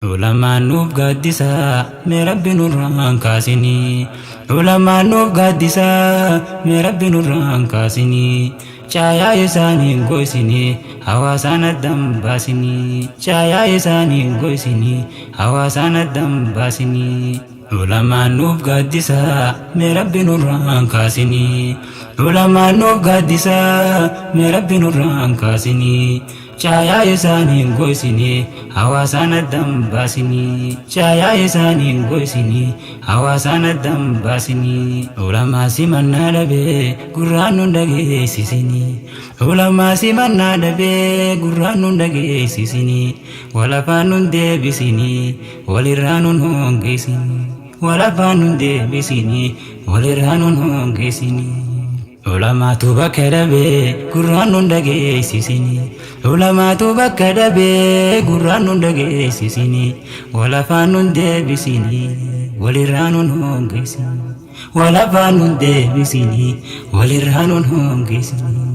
Ulamaan nuuf gaaddisaa mee Rabbi nurraan kaasinii. Ulamaan nuuf gaaddisaa mee Rabbi nurraan kaasinii. Caayaa isaaniin goisinii hawaasaan addaan baasinii. Caayaa isaaniin goisinii hawaasaan addaan baasinii. Ulamaan nuuf gaaddisaa mee Rabbi nurraan kaasinii. Ulamaan nuuf gaaddisaa mee Rabbi nurraan kaasinii. Caayaa isaaniin goisinii hawaasaan addaan baasinii. Caayaa isaaniin goisinii hawaasaan addaan baasinii. Ulamaa simannaa dhabee gurraan nun dhageessisinii. Ulamaa simannaa dhabee gurraan nun dhageessisinii. Walafaan nun deebisinii walirraa nun hongeessinii. Walafaan nun deebisinii walirraa nun hongeessinii. Ulamaatu bakka dhabee gurraan nun dhageessisinii. Ulamaatu bakka dhabee gurraan nun dhageessisinii. Walafaan nun deebisinii walirraa nun hongeessinii. Walafaan nun deebisinii walirraa nun hongeessinii.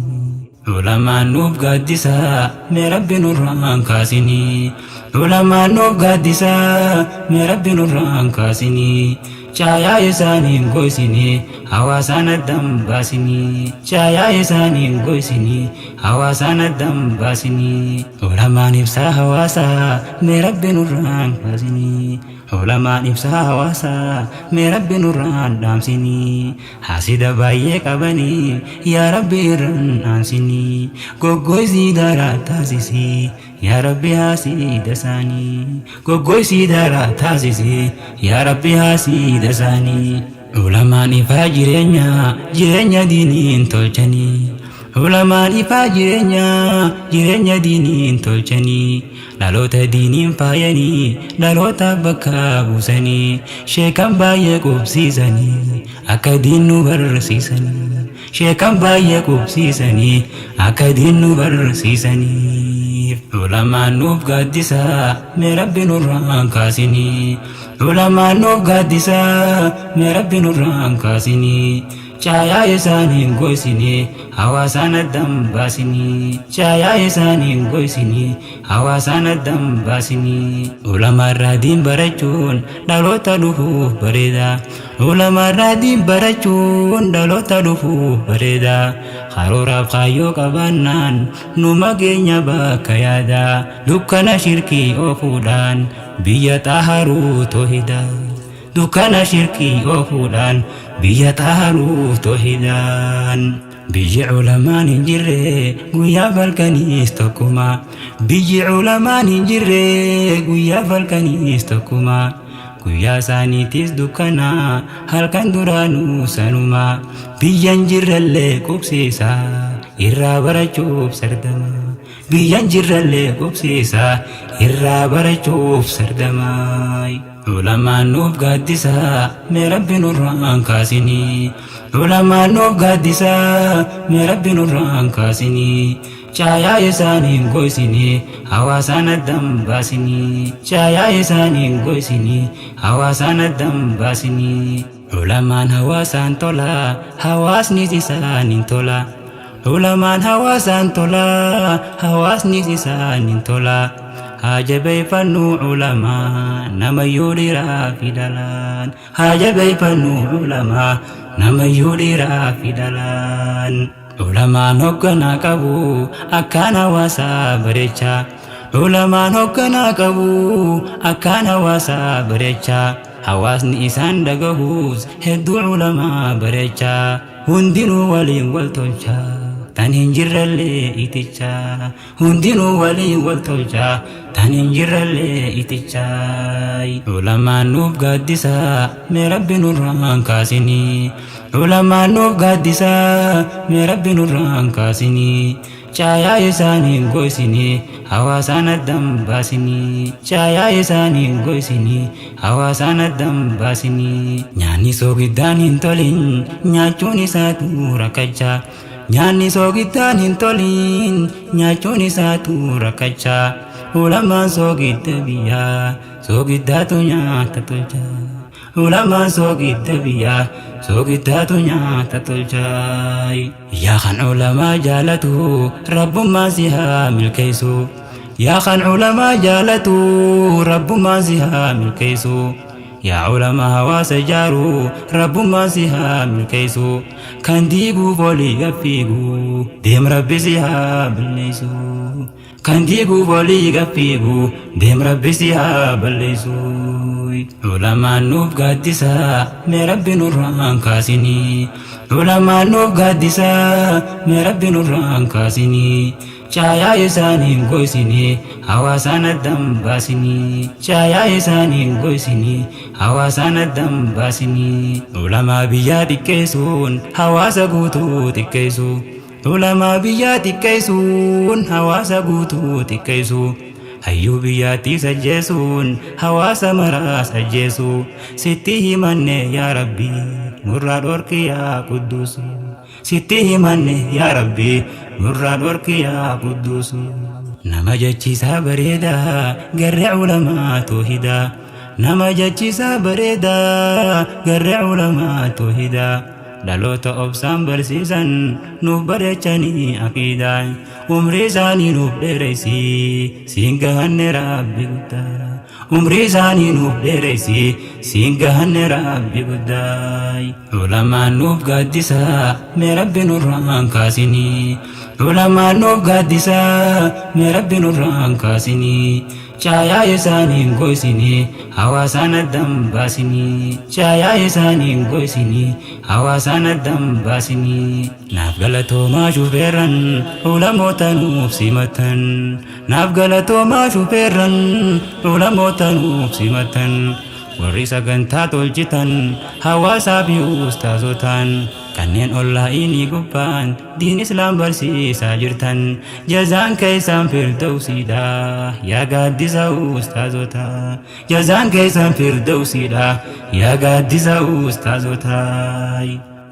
Ulamaan nuuf gaaddisaa mee Rabbi nurraan kaasinii. Ulamaan nuuf gaaddisaa mee Rabbi nurraan kaasinii. Caayaa isaaniin goisinii hawaasaan addaan baasinii. Caayaa isaaniin goisinii hawaasaan addaan baasinii. Ulamaan ibsaa hawaasaa mee Rabbi nurraan kaasinii. Ulamaan ibsaa hawaasaa mee Rabbi nurraan dhaamsinii. Haasida baay'ee qabanii yaa Rabbi irraan dhaamsinii. Goggoisii daaraa taasisii yaa Rabbi haasida isaanii. Goggoisii daaraa taasisii yaa Rabbi haasida isaanii. Ulamaan ifaa jireenya diiniin tolchanii. Ulamaan ifaa jireenya diiniin tolchanii. Dhaloota diiniin faayanii dhaloota bakka buusanii. Sheekan baay'ee qubsiisanii akka diin nu barsiisanii. Sheekan baay'ee qubsiisanii akka diin nu barsiisanii. Ulamaan nuuf gaaddisaa mee Rabbi nurraan kaasinii. Ulamaan nuuf gaaddisaa mee Rabbi nurraan kaasinii. Caayaa isaaniin goisinii hawaasaan addaan baasinii. Caayaa isaaniin goisinii hawaasaan addaan baasinii. Ulamaarraa diin barachuun dhaloota dhufuuf bareeda. Ulamaarraa diin barachuun dhaloota dhufuuf bareeda. Karooraaf kaayyoo qabaannaan numa geenya bakka yaada. Dukkana shirkii oofuudhaan biyya xaaharuu toohida. Dukkana shirkii oofuudhaan biyya xaaharuu toohidaan. Biyyi ulamaan hin jirre guyyaa falkaniis tokkuma. Biyyi ulamaan hin jirre guyyaa falkaniis tokkuma. Guyyaa isaaniitis dukkana halkan duraanuu sanuma. Biyyan jirrallee qubsiisa irraa barachuuf sardama. Biyyan jirrallee qubsiisa irraa barachuuf sardama. Ulamaan nuuf gaaddisaa mee Rabbi nurraan kaasinii. Ulamaan nuuf gaaddisaa mee Rabbi nurraan kaasinii. Caayaa isaaniin goisinii hawaasaan addaan baasinii. Caayaa isaaniin goisinii hawaasaan addaan baasinii. Ulamaan hawaasaan tola hawaasnis isaaniin tola. Ulamaan hawaasaan tola hawaasnis isaaniin tola. Hajabeeffannuu ulamaa namayyuu dhiiraa fi dhalaan. Hajabeeffannuu ulamaa namayyuu dhiiraa fi dhalaan. Ulamaan hoogganaa qabu akkaan hawaasaa bareechaa. Ulamaan hoogganaa qabu akkaan hawaasaa bareechaa. Hawaasni isaan dhagahuus hedduu ulamaa bareechaa. Hundinuu waliin wal tolchaa tan hin jirrallee itichaa. Hundinuu waliin wal tolchaa tan hin jirrallee itichaa. Ulamaan nuuf gaaddisaa mee Rabbi nurraan kaasinii. Ulamaan nuuf gaaddisaa mee Rabbi nurraan kaasinii. Caayaa isaaniin goisinii hawaasaan addaan baasinii. Caayaa isaaniin goisinii hawaasaan addaan baasinii. Nyaanni soogiddaan hin tolin nyaachuun isaatu rakkachaa. Nyaanni soogiddaan hin tolin nyaachuun isaatu rakkachaa. Ulamaan soogidda biyyaa soogiddaatu nyaata tolchaa. Ulamaan soogidda biyyaa soogiddaatu nyaata tolchaa. Yaa kan ulamaa jaalatu rabbummaa si haa milkeessu. يا خان علماء جالتو رب ما زهام الكيسو يا علماء هواس جارو رب ما زهام الكيسو كان ديقو فولي قفيقو ديم ربي زهام الليسو كان ديقو فولي قفيقو ديم ربي زهام الليسو علماء نوف قدسا مربي نوران كاسيني علماء نوف قدسا مربي نوران كاسيني Cahaya isaanii goisini hawaasan addam baasini cahaya isaanii goisini hawaasan addam baasini ulamaa biyyaa xiqqeessuun hawaasa guutuu xiqqeessu ulamaa biyyaa xiqqeessuun hawaasa guutuu xiqqeessu hayyuu biyyaattis ajjeesuun hawaasa maraas ajjeesu sitti himanne yaa rabbi nurraa dhorki yaa qudduusu sitti himanne yaa rabbi nurraa dhorki yaa qudduusu nama jechiisaa bareedaa garre ulamaa toohidaa nama jechiisaa bareedaa garre ulamaa toohidaa dhaloota obsaan barsiisan nuuf bareechanii aqiidaan umrii isaanii nuuf dheereysi siin gahanne rabbi guddaa umrii isaanii nuuf dheereysi siin gahanne rabbi guddaa ulamaan nuuf gaaddisaa mee rabbi nurraan kaasinii ulamaan nuuf gaaddisaa mee rabbi nurraan kaasinii cahaya isaanii goisini hawaasan addam baasini cahaya isaanii goisini hawaasan addam baasini naaf galatoomaa shufeerran ulamoota nuuf simatan naaf galatoomaa shufeerran ulamoota nuuf simatan warri sagantaa tolchitan hawaasaa fi ustaazotaan kanneen onlaayinii gubbaan diin islaam barsiisaa jirtan jazaan keessan firdawsiidha yaa gaaddisa ustaazota jazaan keessan firdawsiidha yaa gaaddisa ustaazota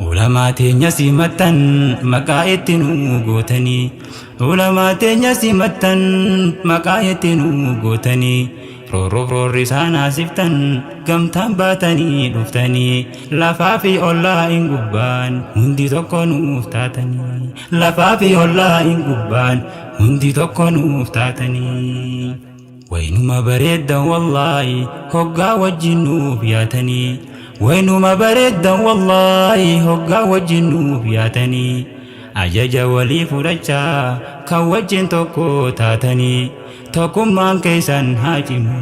ulamaa teenya simattan maqaa itti nu gootanii ulamaa teenya simattan maqaa itti nu gootanii roorri isaan asiftan gamtaan baatanii dhuftanii lafaa fi ollaa hin gubbaan hundi tokko nuuf taatanii lafaa fi ollaa hin gubbaan hundi tokko nuuf taatanii waynuma bareeddan wallaahi hoggaa wajjin nuuf yaatanii waynuma bareeddan wallaahi hoggaa wajjin nuuf yaatanii ajaja walii fudhachaa kan wajjin tokko taatanii tokkummaan keessan haa cimu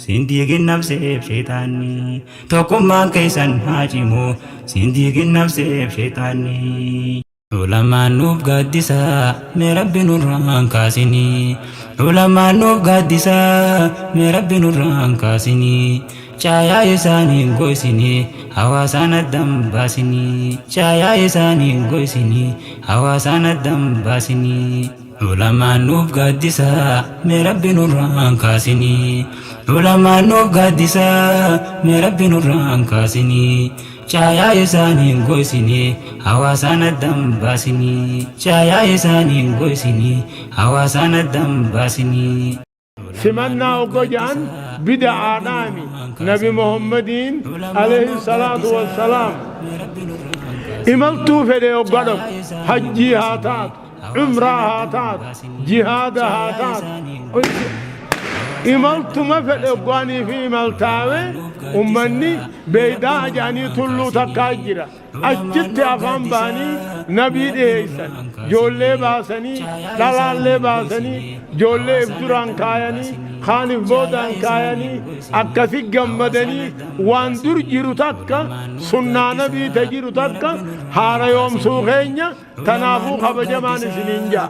siin diigin nafseef sheexaanni tokkummaan keessan haa cimu siin diigin nafseef sheexaanni ulamaan nuuf gaaddisaa mee rabbi nurraan kaasinii ulamaan nuuf gaaddisaa mee rabbi nurraan kaasinii cahaya isaanii goisini hawaasan addam baasini cahaya isaanii goisini hawaasan addam baasini ulamaan nuuf gaaddisaa mee rabbi nurraan kaasinii ulamaan nuuf gaaddisaa mee rabbi nurraan kaasinii cahaya isaanii goisini hawaasan addam baasini cahaya isaanii goisini hawaasan addam baasini سمنا وقجان بدعا نامي نبي محمد عليه الصلاة والسلام إملتو فدي وقدم حجي هاتات عمره هاتات جهاد هاتات إملتو ما فدي وقاني في إملتاوي أمني بيدا جاني تلو تكاجرة أجت أفهم باني نبي ديسن جولي باسني دلالي باسني جولي ابتران كاياني خانف بودان كاياني أكثي قمدني وان در جيرو تكا سنة نبي تجيرو تكا هارا يوم سوخينيا تنافو خبجمان سنينجا